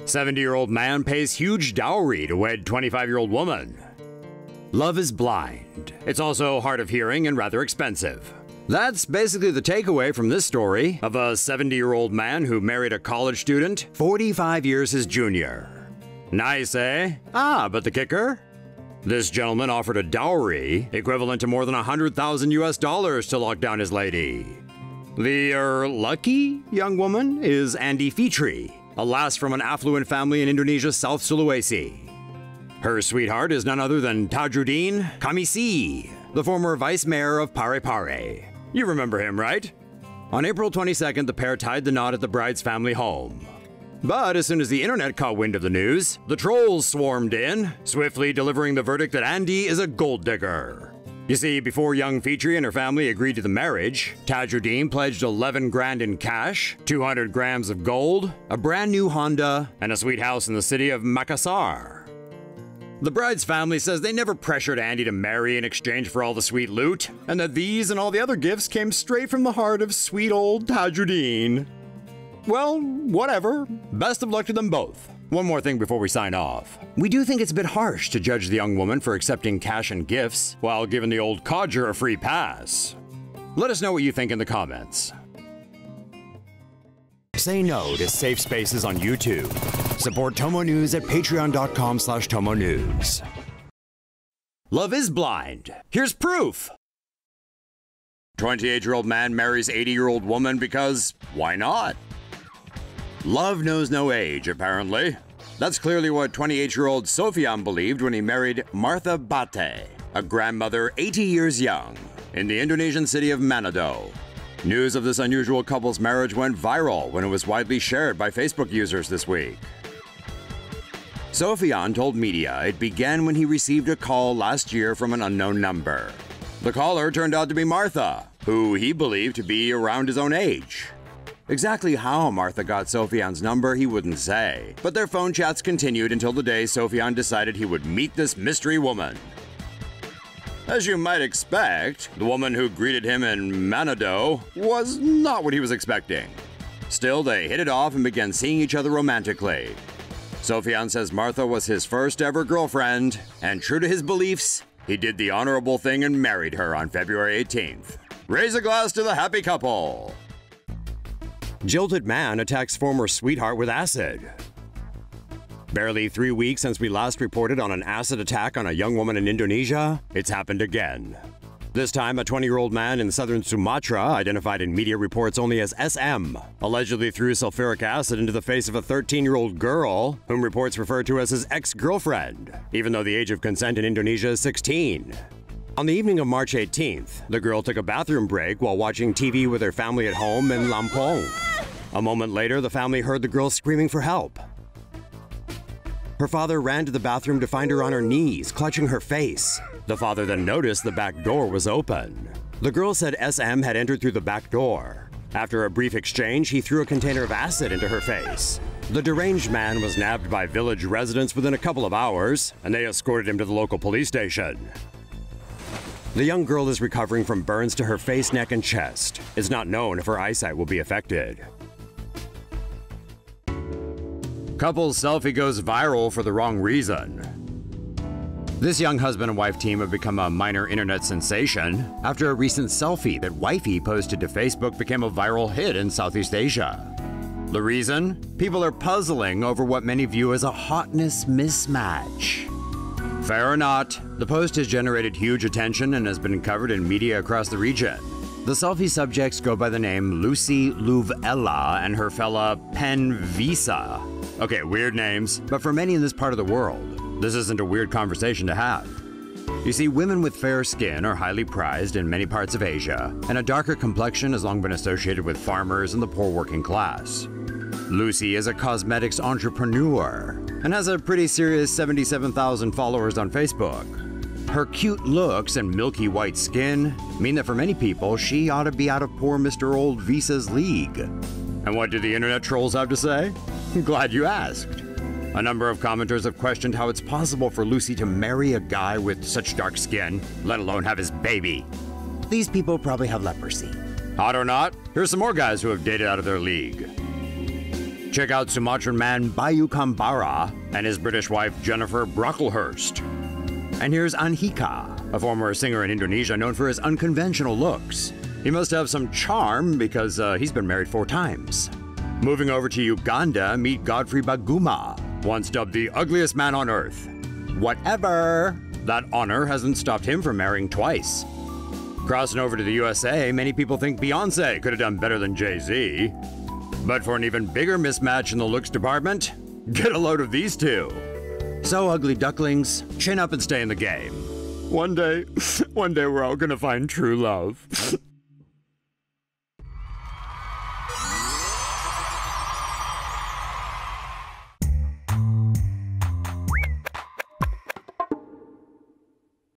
70-year-old man pays huge dowry to wed 25-year-old woman. Love is blind. It's also hard of hearing and rather expensive. That's basically the takeaway from this story of a 70-year-old man who married a college student 45 years his junior. Nice, eh? But the kicker? This gentleman offered a dowry equivalent to more than $100,000 US to lock down his lady. The lucky young woman is Andi Fitri, a lass from an affluent family in Indonesia's South Sulawesi. Her sweetheart is none other than Tajuddin Kammisi, the former vice mayor of Parepare. You remember him, right? On April 22nd, the pair tied the knot at the bride's family home. But as soon as the internet caught wind of the news, the trolls swarmed in, swiftly delivering the verdict that Andi is a gold digger. You see, before young Fitri and her family agreed to the marriage, Tajuddin pledged 11 grand in cash, 200 grams of gold, a brand new Honda, and a sweet house in the city of Makassar. The bride's family says they never pressured Andi to marry in exchange for all the sweet loot, and that these and all the other gifts came straight from the heart of sweet old Tajuddin. Well, whatever. Best of luck to them both. One more thing before we sign off. We do think it's a bit harsh to judge the young woman for accepting cash and gifts while giving the old codger a free pass. Let us know what you think in the comments. Say no to safe spaces on YouTube. Support TomoNews at patreon.com/TomoNews. Love is blind. Here's proof. 28-year-old man marries 80-year-old woman because why not? Love knows no age, apparently. That's clearly what 28-year-old Sofian believed when he married Martha Bate, a grandmother 80 years young, in the Indonesian city of Manado. News of this unusual couple's marriage went viral when it was widely shared by Facebook users this week. Sofian told media it began when he received a call last year from an unknown number. The caller turned out to be Martha, who he believed to be around his own age. Exactly how Martha got Sofian's number, he wouldn't say, but their phone chats continued until the day Sofian decided he would meet this mystery woman. As you might expect, the woman who greeted him in Manado was not what he was expecting. Still, they hit it off and began seeing each other romantically. Sofian says Martha was his first ever girlfriend, and true to his beliefs, he did the honorable thing and married her on February 18th. Raise a glass to the happy couple! Jilted man attacks former sweetheart with acid. Barely 3 weeks since we last reported on an acid attack on a young woman in Indonesia, it's happened again. This time, a 20-year-old man in southern Sumatra, identified in media reports only as SM, allegedly threw sulfuric acid into the face of a 13-year-old girl, whom reports refer to as his ex-girlfriend, even though the age of consent in Indonesia is 16. On the evening of March 18th, the girl took a bathroom break while watching TV with her family at home in Lampung. A moment later, the family heard the girl screaming for help. Her father ran to the bathroom to find her on her knees, clutching her face. The father then noticed the back door was open. The girl said SM had entered through the back door. After a brief exchange, he threw a container of acid into her face. The deranged man was nabbed by village residents within a couple of hours, and they escorted him to the local police station. The young girl is recovering from burns to her face, neck, and chest. It's not known if her eyesight will be affected. Couple's selfie goes viral for the wrong reason. This young husband and wife team have become a minor internet sensation after a recent selfie that wifey posted to Facebook became a viral hit in Southeast Asia. The reason? People are puzzling over what many view as a hotness mismatch. Fair or not, the post has generated huge attention and has been covered in media across the region. The selfie subjects go by the name Lucy Luvella and her fella Pen Visa. Okay, weird names, but for many in this part of the world, this isn't a weird conversation to have. You see, women with fair skin are highly prized in many parts of Asia, and a darker complexion has long been associated with farmers and the poor working class. Lucy is a cosmetics entrepreneur and has a pretty serious 77,000 followers on Facebook. Her cute looks and milky white skin mean that for many people, she ought to be out of poor Mr. Old Visa's league. And what do the internet trolls have to say? Glad you asked. A number of commenters have questioned how it's possible for Lucy to marry a guy with such dark skin, let alone have his baby. These people probably have leprosy. Hot or not, here's some more guys who have dated out of their league. Check out Sumatran man Bayu Kambara and his British wife Jennifer Brocklehurst. And here's Anhika, a former singer in Indonesia known for his unconventional looks. He must have some charm because he's been married 4 times. Moving over to Uganda, meet Godfrey Baguma, once dubbed the ugliest man on earth. Whatever! That honor hasn't stopped him from marrying twice. Crossing over to the USA, many people think Beyoncé could have done better than Jay-Z. But for an even bigger mismatch in the looks department, get a load of these two. So, ugly ducklings, chin up and stay in the game. One day we're all gonna find true love.